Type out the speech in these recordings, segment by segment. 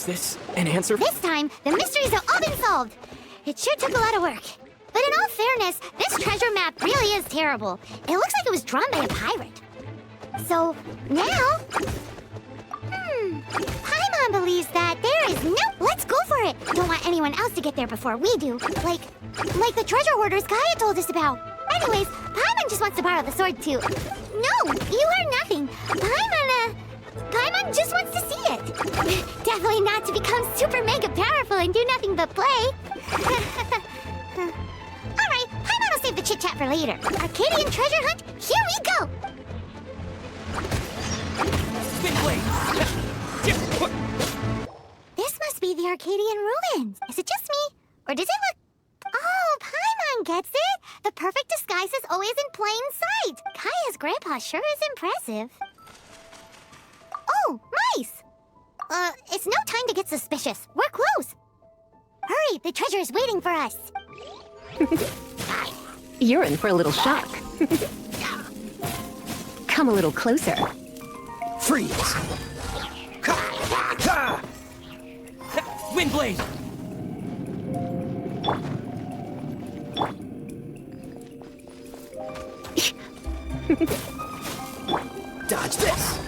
Is this an answer? This time, the mysteries have all been solved. It sure took a lot of work. But in all fairness, this treasure map really is terrible. It looks like it was drawn by a pirate. So, now... Paimon believes that there is no... Let's go for it! Don't want anyone else to get there before we do. Like the treasure hoarders Gaia told us about. Anyways, Paimon just wants to borrow the sword too. No, you heard nothing. Paimon just wants to see it. Definitely not to become super mega powerful and do nothing but play. Alright, Paimon will save the chit-chat for later. Arcadian treasure hunt, here we go! This must be the Arcadian ruins. Is it just me? Or does it look... Oh, Paimon gets it! The perfect disguise is always in plain sight! Kaya's grandpa sure is impressive. Oh, mice! It's no time to get suspicious. We're close! Hurry, the treasure is waiting for us! You're in for a little shock. Come a little closer. Freeze! Windblade! Dodge this!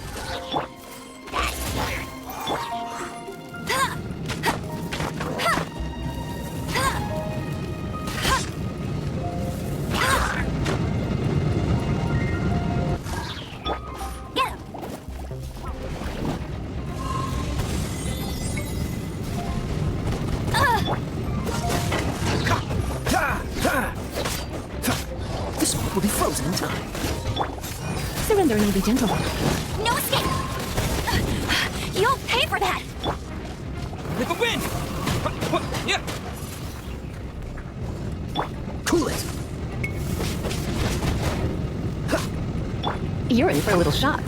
This one will be frozen in time. Surrender and you'll be gentle. No escape! You'll pay for that! With the wind! Yeah. Cool it! You're in for a little shock.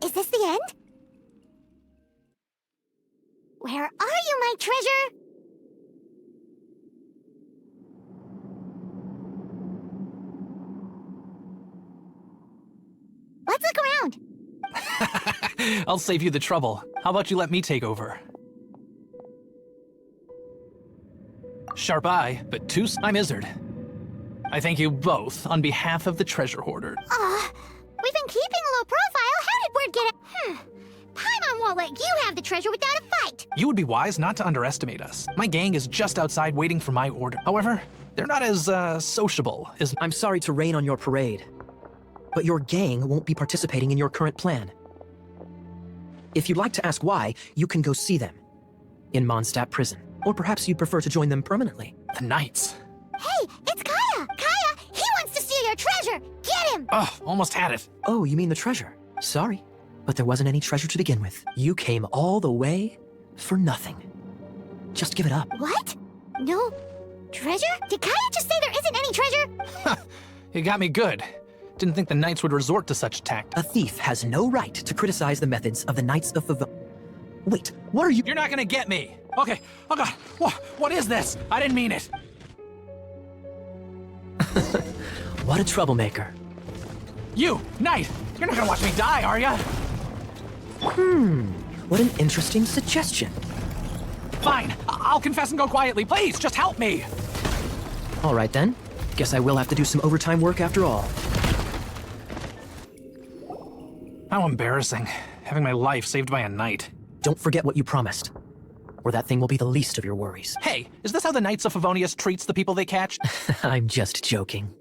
Is this the end? Where are you, my treasure? Let's look around. I'll save you the trouble. How about you let me take over? Sharp eye, but I'm Izzard. I thank you both on behalf of the treasure hoarder. We've been keeping a low profile. How did word get out? Paimon won't let you have the treasure without a fight. You would be wise not to underestimate us. My gang is just outside waiting for my order. However, they're not as, sociable as... I'm sorry to rain on your parade, but your gang won't be participating in your current plan. If you'd like to ask why, you can go see them in Mondstadt prison. Or perhaps you'd prefer to join them permanently. The Knights. Hey, it's Kaya! Kaya, he wants to steal your treasure! Get him! Oh, almost had it. Oh, you mean the treasure? Sorry, but there wasn't any treasure to begin with. You came all the way for nothing. Just give it up. What? No treasure? Did Kaya just say there isn't any treasure? You got me good. Didn't think the Knights would resort to such tact. A thief has no right to criticize the methods of the Knights of Favon. Wait, what are you— You're not gonna get me! Okay, oh god, what is this? I didn't mean it! What a troublemaker. You, Knight! You're not gonna watch me die, are ya? What an interesting suggestion. Fine, I'll confess and go quietly. Please, just help me! All right then. Guess I will have to do some overtime work after all. How embarrassing, having my life saved by a knight. Don't forget what you promised, or that thing will be the least of your worries. Hey, is this how the Knights of Favonius treats the people they catch? I'm just joking.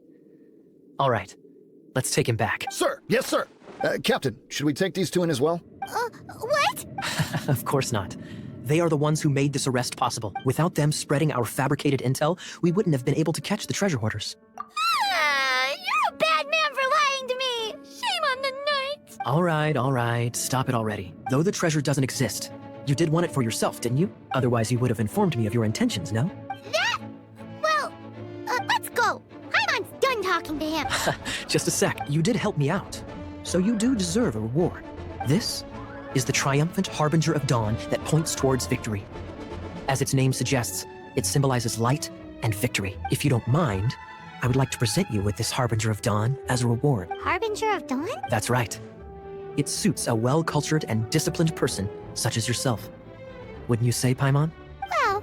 All right, let's take him back. Sir, yes, sir. Captain, should we take these two in as well? What? Of course not. They are the ones who made this arrest possible. Without them spreading our fabricated intel, we wouldn't have been able to catch the treasure hoarders. You're a bad man for lying to me. Shame on the knights. All right, stop it already. Though the treasure doesn't exist, you did want it for yourself, didn't you? Otherwise, you would have informed me of your intentions, no? Well, let's go. Paimon's done talking to him. Just a sec, you did help me out. So you do deserve a reward. This is the triumphant harbinger of dawn that points towards victory. As its name suggests, it symbolizes light and victory. If you don't mind, I would like to present you with this harbinger of dawn as a reward. Harbinger of Dawn? That's right. It suits a well-cultured and disciplined person such as yourself. Wouldn't you say, Paimon? Well,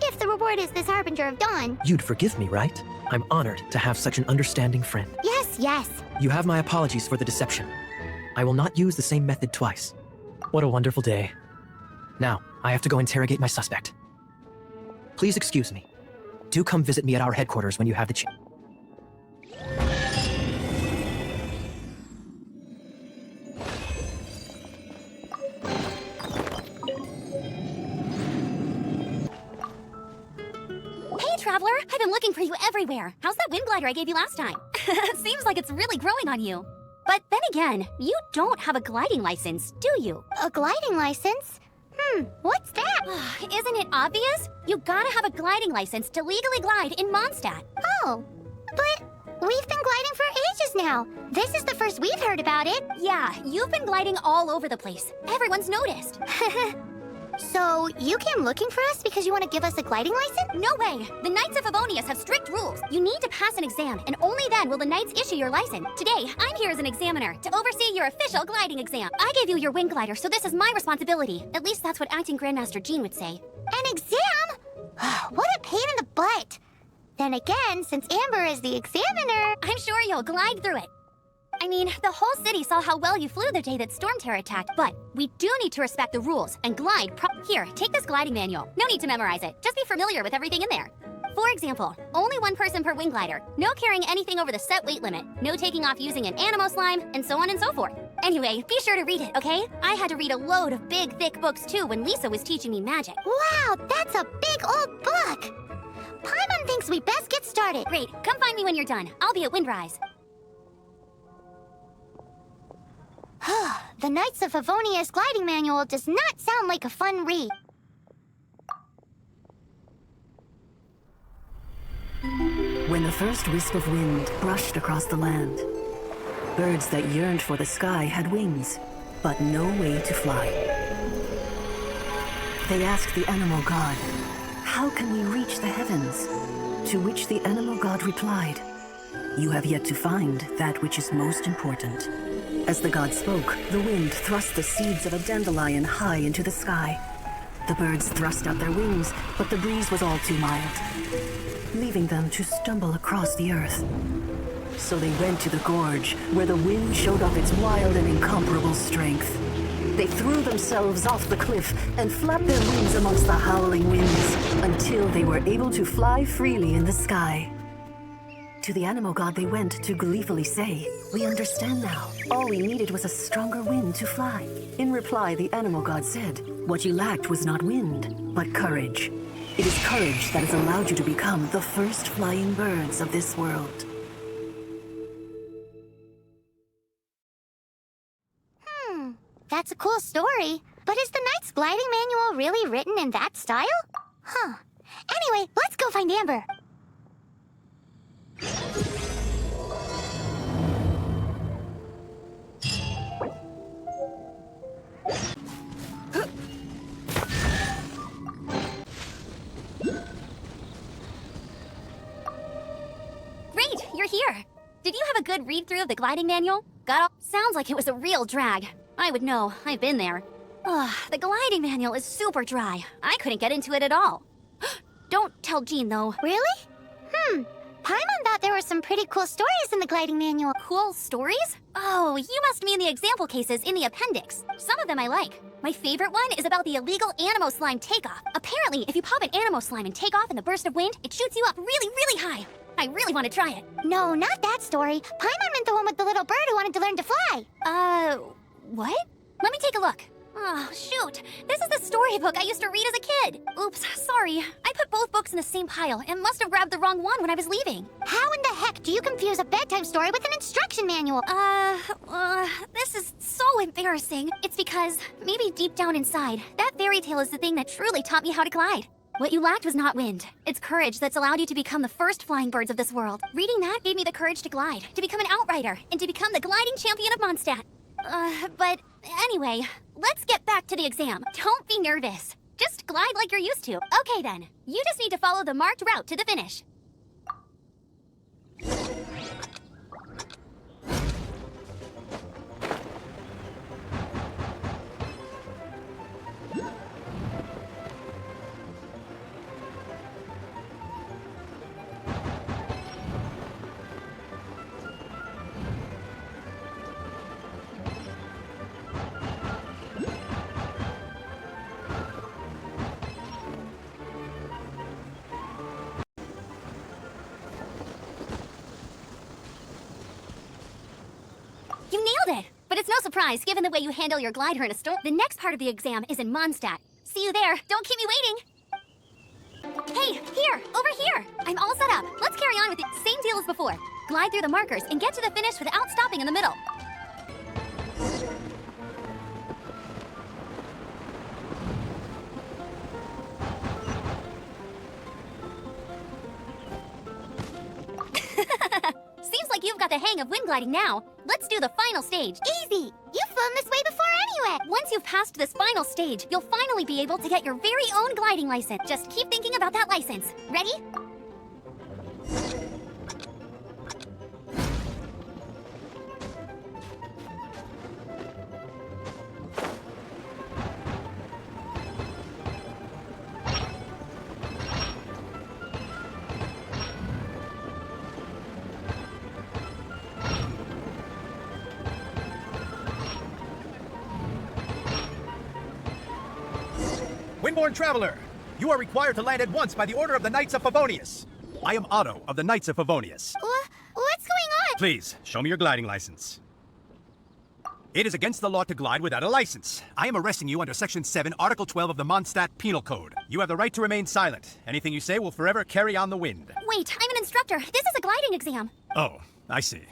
if the reward is this Harbinger of Dawn. You'd forgive me, right? I'm honored to have such an understanding friend. Yes. You have my apologies for the deception. I will not use the same method twice. What a wonderful day. Now, I have to go interrogate my suspect. Please excuse me. Do come visit me at our headquarters when you have the chance. Hey, Traveler! I've been looking for you everywhere. How's that wind glider I gave you last time? Seems like it's really growing on you. But then again, you don't have a gliding license, do you? A gliding license? What's that? Isn't it obvious? You gotta have a gliding license to legally glide in Mondstadt. Oh, but we've been gliding for ages now. This is the first we've heard about it. Yeah, you've been gliding all over the place. Everyone's noticed. So, you came looking for us because you want to give us a gliding license? No way! The Knights of Favonius have strict rules. You need to pass an exam, and only then will the Knights issue your license. Today, I'm here as an examiner to oversee your official gliding exam. I gave you your wing glider, so this is my responsibility. At least that's what Acting Grandmaster Jean would say. An exam? What a pain in the butt. Then again, since Amber is the examiner... I'm sure you'll glide through it. I mean, the whole city saw how well you flew the day that Storm Terror attacked, but we do need to respect the rules and glide Here, take this gliding manual. No need to memorize it. Just be familiar with everything in there. For example, only one person per wing glider, no carrying anything over the set weight limit, no taking off using an animo slime, and so on and so forth. Anyway, be sure to read it, okay? I had to read a load of big, thick books too when Lisa was teaching me magic. Wow, that's a big old book! Paimon thinks we best get started. Great, come find me when you're done. I'll be at Windrise. The Knights of Favonius gliding manual does not sound like a fun read. When the first wisp of wind brushed across the land, birds that yearned for the sky had wings, but no way to fly. They asked the animal god, "How can we reach the heavens?" To which the animal god replied, "You have yet to find that which is most important." As the god spoke, the wind thrust the seeds of a dandelion high into the sky. The birds thrust out their wings, but the breeze was all too mild, leaving them to stumble across the earth. So they went to the gorge, where the wind showed off its wild and incomparable strength. They threw themselves off the cliff and flapped their wings amongst the howling winds until they were able to fly freely in the sky. To the animal god they went to gleefully say, "We understand now. All we needed was a stronger wind to fly." In reply, the animal god said, "What you lacked was not wind, but courage. It is courage that has allowed you to become the first flying birds of this world." That's a cool story. But is the Knight's gliding manual really written in that style? Anyway, let's go find Amber. Great, you're here. Did you have a good read-through of the gliding manual? Sounds like it was a real drag. I would know, I've been there. The gliding manual is super dry. I couldn't get into it at all. Don't tell Jean, though. Really? Paimon thought there were some pretty cool stories in the gliding manual. Cool stories? Oh, you must mean the example cases in the appendix. Some of them I like. My favorite one is about the illegal animo slime takeoff. Apparently, if you pop an animo slime and take off in the burst of wind, it shoots you up really, really high. I really want to try it. No, not that story. Paimon meant the one with the little bird who wanted to learn to fly. What? Let me take a look. Oh, shoot. This is the storybook I used to read as a kid. Oops, sorry. I put both books in the same pile and must have grabbed the wrong one when I was leaving. How in the heck do you confuse a bedtime story with an instruction manual? This is so embarrassing. It's because, maybe deep down inside, that fairy tale is the thing that truly taught me how to glide. What you lacked was not wind. It's courage that's allowed you to become the first flying birds of this world. Reading that gave me the courage to glide, to become an outrider, and to become the gliding champion of Mondstadt. But anyway, let's get back to the exam. Don't be nervous. Just glide like you're used to. Okay then, you just need to follow the marked route to the finish. You nailed it! But it's no surprise, given the way you handle your glider in a storm. The next part of the exam is in Mondstadt. See you there. Don't keep me waiting. Hey, here! Over here! I'm all set up. Let's carry on with the same deal as before. Glide through the markers and get to the finish without stopping in the middle. Seems like you've got the hang of wind gliding now. Let's do the final stage. Easy! You've flown this way before anyway! Once you've passed this final stage, you'll finally be able to get your very own gliding license. Just keep thinking about that license. Ready? Windborne Traveler, you are required to land at once by the order of the Knights of Favonius. I am Otto of the Knights of Favonius. What's going on? Please, show me your gliding license. It is against the law to glide without a license. I am arresting you under Section 7, Article 12 of the Mondstadt Penal Code. You have the right to remain silent. Anything you say will forever carry on the wind. Wait, I'm an instructor. This is a gliding exam. Oh, I see.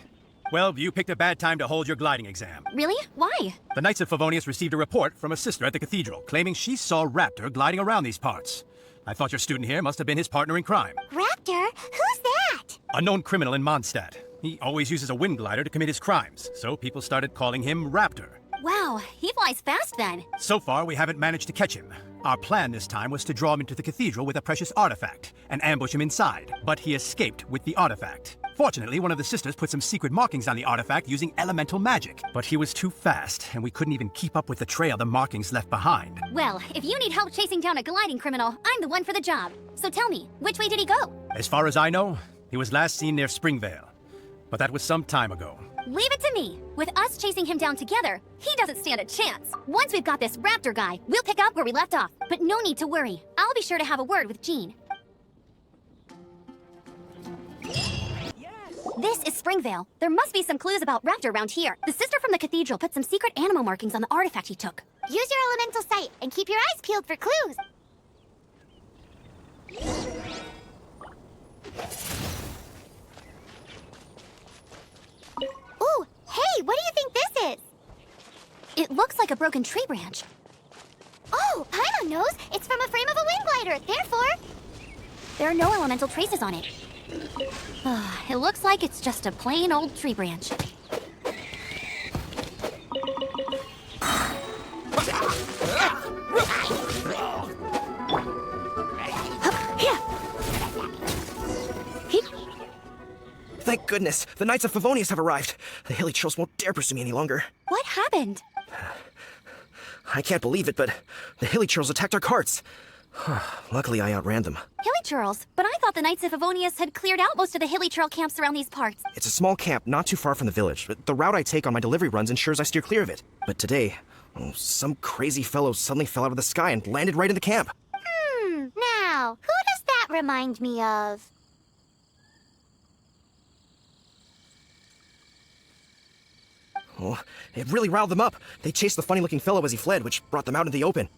Well, you picked a bad time to hold your gliding exam. Really? Why? The Knights of Favonius received a report from a sister at the cathedral claiming she saw Raptor gliding around these parts. I thought your student here must have been his partner in crime. Raptor? Who's that? Unknown criminal in Mondstadt. He always uses a wind glider to commit his crimes, so people started calling him Raptor. Wow, he flies fast then. So far, we haven't managed to catch him. Our plan this time was to draw him into the cathedral with a precious artifact and ambush him inside, but he escaped with the artifact. Fortunately, one of the sisters put some secret markings on the artifact using elemental magic, but he was too fast, and we couldn't even keep up with the trail the markings left behind. Well, if you need help chasing down a gliding criminal, I'm the one for the job. So tell me, which way did he go? As far as I know, he was last seen near Springvale, but that was some time ago. Leave it to me. With us chasing him down together, he doesn't stand a chance. Once we've got this Raptor guy, we'll pick up where we left off. But no need to worry. I'll be sure to have a word with Jean. This is Springvale. There must be some clues about Raptor around here. The sister from the cathedral put some secret animal markings on the artifact he took. Use your elemental sight and keep your eyes peeled for clues. Ooh, hey, what do you think this is? It looks like a broken tree branch. Oh, Paimon knows. It's from a frame of a wind glider. Therefore, There are no elemental traces on it. It looks like it's just a plain old tree branch. Thank goodness, the Knights of Favonius have arrived. The hilly churls won't dare pursue me any longer. What happened? I can't believe it, but the hilly churls attacked our carts. Luckily, I outran them. Hilly churls? But I thought the Knights of Favonius had cleared out most of the hilly churl camps around these parts. It's a small camp not too far from the village. But the route I take on my delivery runs ensures I steer clear of it. But today, some crazy fellow suddenly fell out of the sky and landed right in the camp. Now, who does that remind me of? Oh, it really riled them up. They chased the funny-looking fellow as he fled, which brought them out into the open.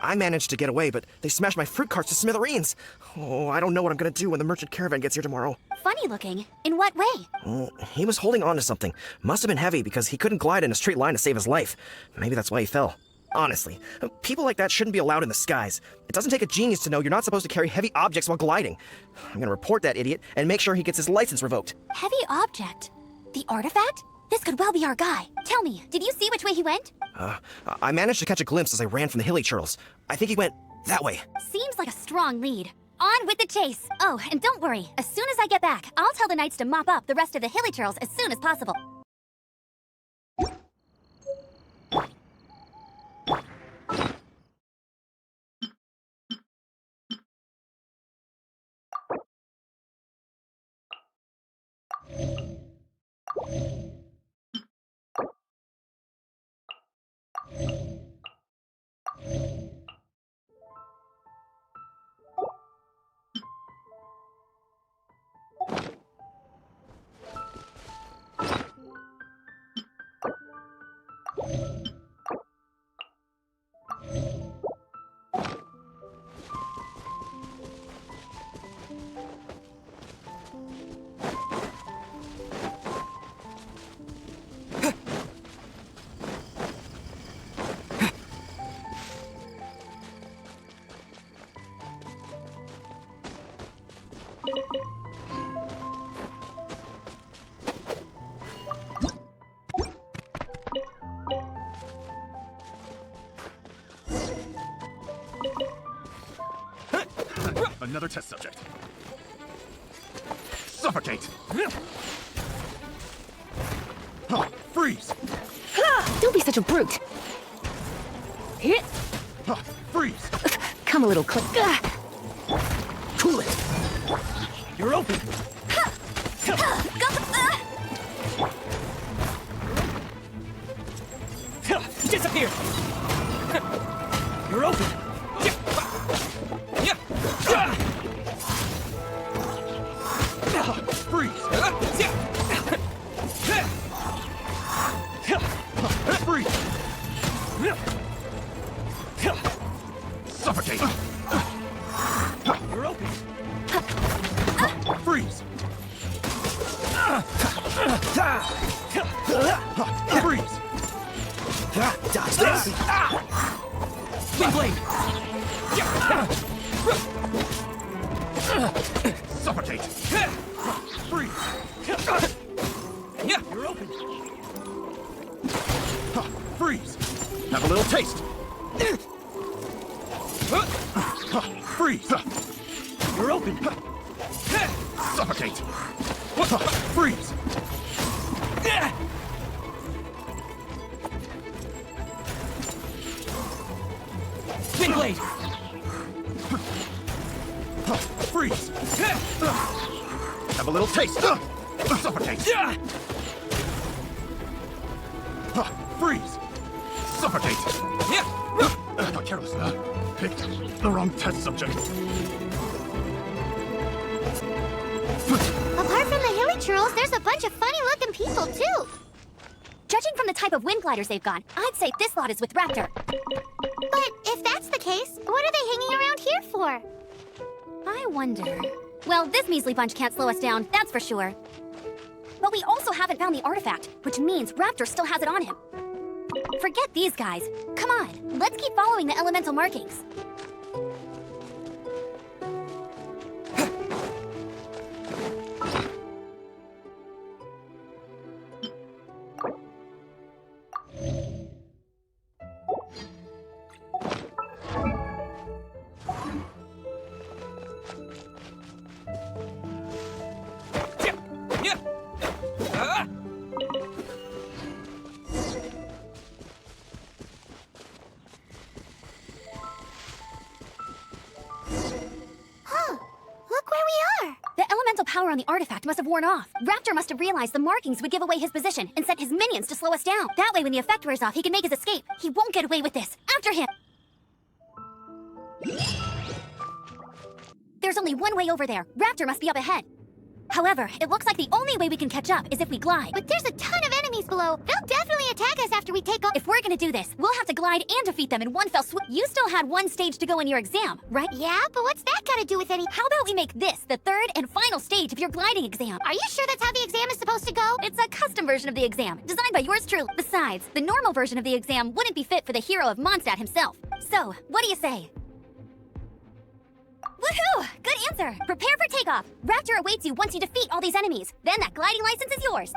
I managed to get away, but they smashed my fruit carts to smithereens. Oh, I don't know what I'm gonna do when the merchant caravan gets here tomorrow. Funny looking? In what way? Oh, he was holding on to something. Must have been heavy because he couldn't glide in a straight line to save his life. Maybe that's why he fell. Honestly, people like that shouldn't be allowed in the skies. It doesn't take a genius to know you're not supposed to carry heavy objects while gliding. I'm gonna report that idiot and make sure he gets his license revoked. Heavy object? The artifact? This could well be our guy. Tell me, did you see which way he went? I managed to catch a glimpse as I ran from the hilly turtles. I think he went that way. Seems like a strong lead. On with the chase. Oh, and don't worry. As soon as I get back, I'll tell the knights to mop up the rest of the hilly turtles as soon as possible. Another test subject. Suffocate! Huh, freeze! Don't be such a brute. Hit. Huh, freeze! Come a little close. Cool it! You're open! Disappear! You're open! Freeze! Freeze! Suffocate! You're open! Freeze! Freeze! Dodge this! Twin blade! Suffocate! Freeze! You're open! Freeze! Have a little taste! Freeze! You're open! Suffocate! Freeze! Twin blade! Freeze! Have a little taste! Suffocate! Freeze! Suffocate! I got careless. Picked the wrong test subject. Apart from the hilly turtles, there's a bunch of funny-looking people, too. Judging from the type of wind gliders they've got, I'd say this lot is with Raptor. But if that's the case, what are they hanging around here for? I wonder... Well, this measly bunch can't slow us down, that's for sure. But we also haven't found the artifact, which means Raptor still has it on him. Forget these guys. Come on, let's keep following the elemental markings. Power on the artifact must have worn off. Raptor must have realized the markings would give away his position and sent his minions to slow us down. That way, when the effect wears off, he can make his escape. He won't get away with this. After him! There's only one way over there. Raptor must be up ahead. However, it looks like the only way we can catch up is if we glide. But there's a ton of enemies below. They'll definitely attack us after we take off. If we're gonna do this, we'll have to glide and defeat them in one fell swoop. You still had one stage to go in your exam, right? Yeah, but what's that got to do with any... How about we make this the third and final stage of your gliding exam? Are you sure that's how the exam is supposed to go? It's a custom version of the exam, designed by yours truly. Besides, the normal version of the exam wouldn't be fit for the hero of Mondstadt himself. So, what do you say? Woohoo! Good answer! Prepare for takeoff! Rapture awaits you once you defeat all these enemies. Then that gliding license is yours.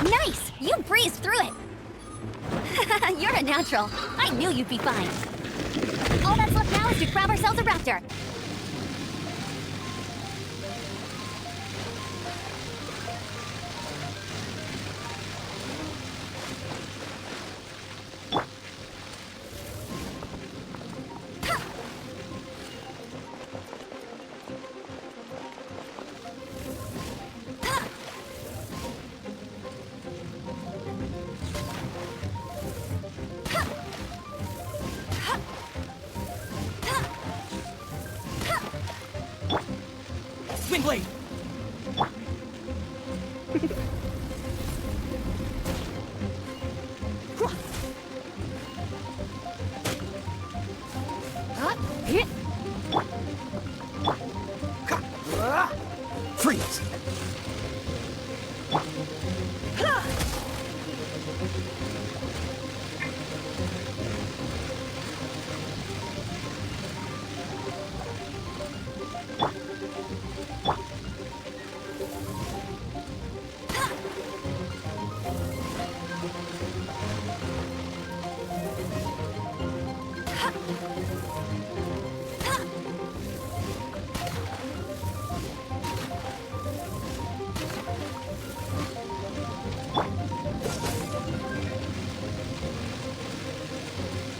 Nice! You breezed through it! You're a natural. I knew you'd be fine. All that's left now is to grab ourselves a raptor. Swing blade! Freeze!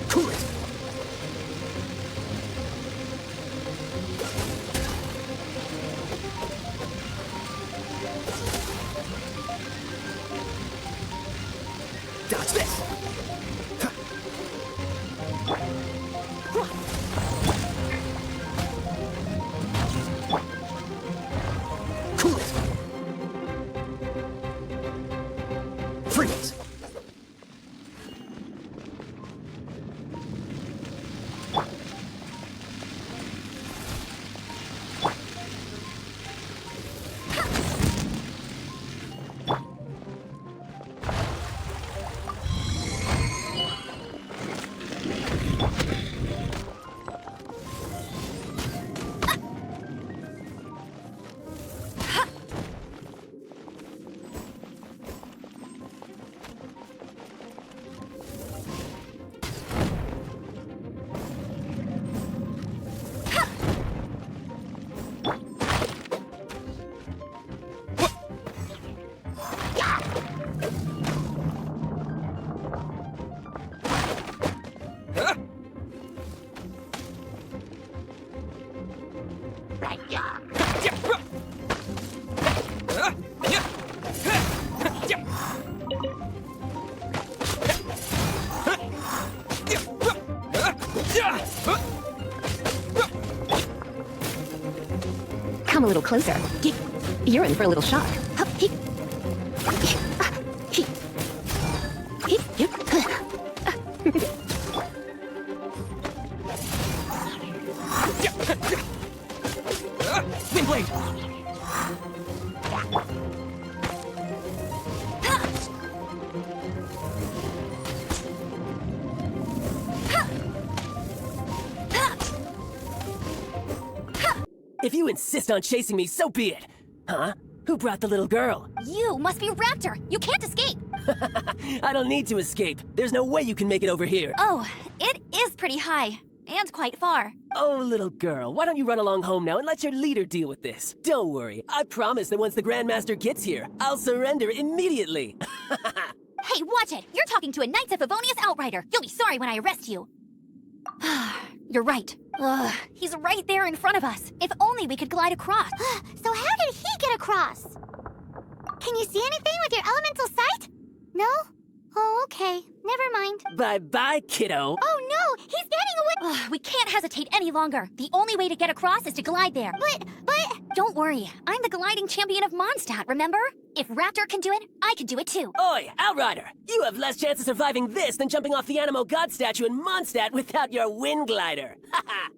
Cool it! Dodge this! Cool it! Freeze! closer. You're in for a little shock. Windblade! If you insist on chasing me, so be it. Huh? Who brought the little girl? You must be Raptor. You can't escape. I don't need to escape. There's no way you can make it over here. Oh, it is pretty high. And quite far. Oh, little girl, why don't you run along home now and let your leader deal with this? Don't worry. I promise that once the Grandmaster gets here, I'll surrender immediately. Hey, watch it! You're talking to a Knights of Favonius outrider. You'll be sorry when I arrest you. You're right. He's right there in front of us. If only we could glide across. So how did he get across? Can you see anything with your elemental sight? No? Oh, okay. Never mind. Bye-bye, kiddo. Oh no! He's getting away! We can't hesitate any longer. The only way to get across is to glide there. But... Don't worry. I'm the gliding champion of Mondstadt, remember? If Raptor can do it, I can do it too. Oi, Outrider! You have less chance of surviving this than jumping off the Animo God statue in Mondstadt without your wind glider. Haha!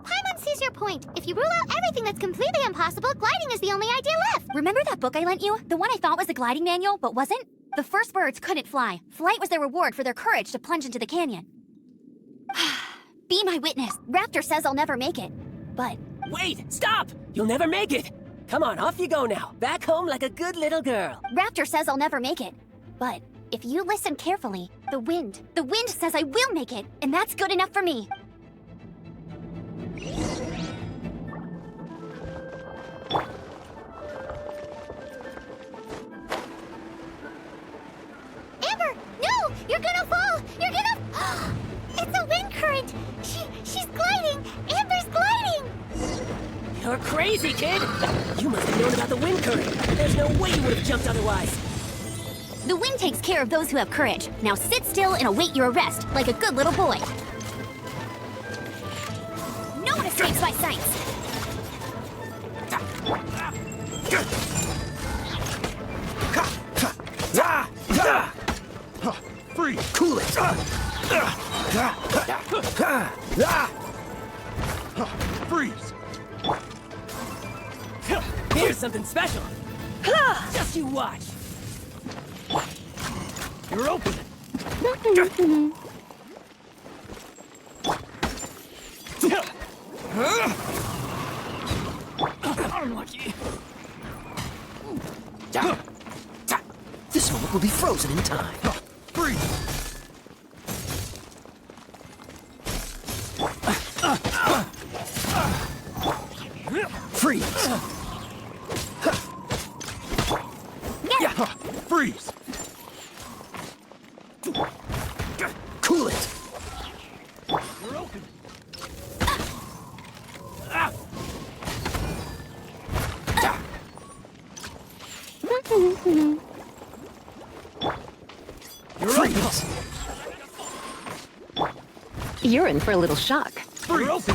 Paimon sees your point. If you rule out everything that's completely impossible, gliding is the only idea left. Remember that book I lent you? The one I thought was the gliding manual, but wasn't? The first birds couldn't fly. Flight was their reward for their courage to plunge into the canyon. Be my witness. Raptor says I'll never make it. But... Wait! Stop! You'll never make it! Come on, off you go now. Back home like a good little girl. Raptor says I'll never make it. But if you listen carefully, the wind says I will make it, and that's good enough for me. Amber! No! You're gonna fall! You're gonna... It's a wind current! She's gliding! Amber's gliding! You're crazy, kid! You must have known about the wind current. There's no way you would have jumped otherwise. The wind takes care of those who have courage. Now sit still and await your arrest, like a good little boy. No one escapes my sights! Freeze! Cool it! Freeze! Here's something special. Just you watch. You're open. Unlucky. This moment will be frozen in time. Freeze! Freeze! Freeze! Cool it! You're open! Freeze! You're in for a little shock. You're open!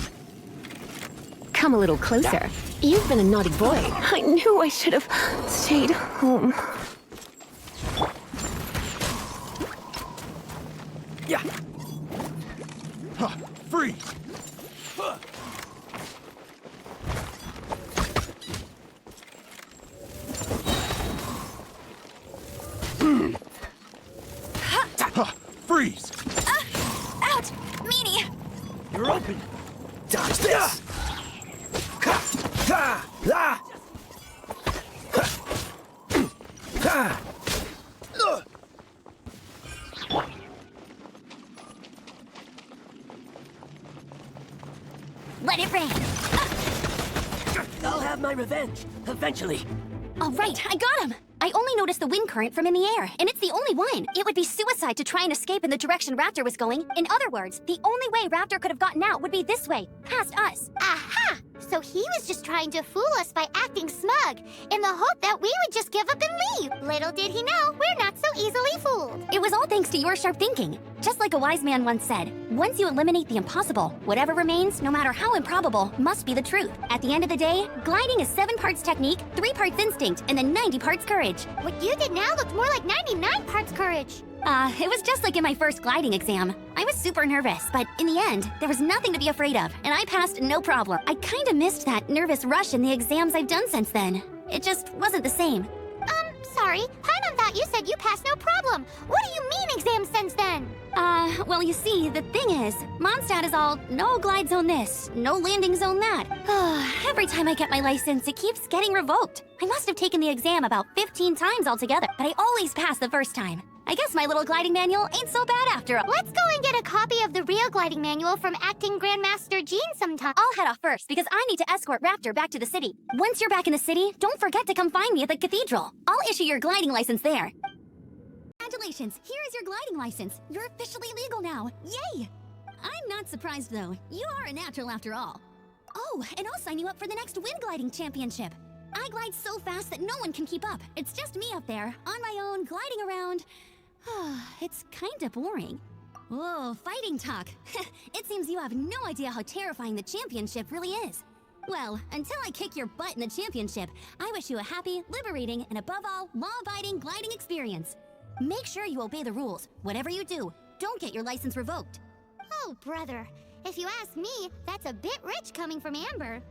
Come a little closer. You've been a naughty boy. I knew I should have stayed home. Yeah! Freeze! Freeze! Ouch! Meanie! You're open! Dodge this! Let it rain! I'll have my revenge, eventually. All right, I got him! I only noticed the wind current from in the air, and it's the only one. It would be suicide to try and escape in the direction Raptor was going. In other words, the only way Raptor could have gotten out would be this way, past us. Aha! So So he was just trying to fool us by acting smug, in the hope that we would just give up and leave. Little did he know, we're not so easily fooled. It was all thanks to your sharp thinking. Just like a wise man once said, once you eliminate the impossible, whatever remains, no matter how improbable, must be the truth. At the end of the day, gliding is 7 parts technique, 3 parts instinct, and then 90 parts courage. What you did now looked more like 99 parts courage. It was just like in my first gliding exam. I was super nervous, but in the end, there was nothing to be afraid of, and I passed no problem. I kinda missed that nervous rush in the exams I've done since then. It just wasn't the same. Sorry, Paimon thought you said you passed no problem. What do you mean exams since then? Well, you see, the thing is, Mondstadt is all, no glide zone this, no landing zone that. Every time I get my license, it keeps getting revoked. I must have taken the exam about 15 times altogether, but I always pass the first time. I guess my little gliding manual ain't so bad after all. Let's go and get a copy of the real gliding manual from Acting Grandmaster Jean sometime. I'll head off first because I need to escort Raptor back to the city. Once you're back in the city, don't forget to come find me at the cathedral. I'll issue your gliding license there. Congratulations, here is your gliding license. You're officially legal now. Yay! I'm not surprised though. You are a natural after all. Oh, and I'll sign you up for the next wind gliding championship. I glide so fast that no one can keep up. It's just me up there, on my own, gliding around. It's kinda boring. Whoa, fighting talk. It seems you have no idea how terrifying the championship really is. Well, until I kick your butt in the championship, I wish you a happy, liberating, and above all, law-abiding gliding experience. Make sure you obey the rules. Whatever you do, don't get your license revoked. Oh, brother. If you ask me, that's a bit rich coming from Amber.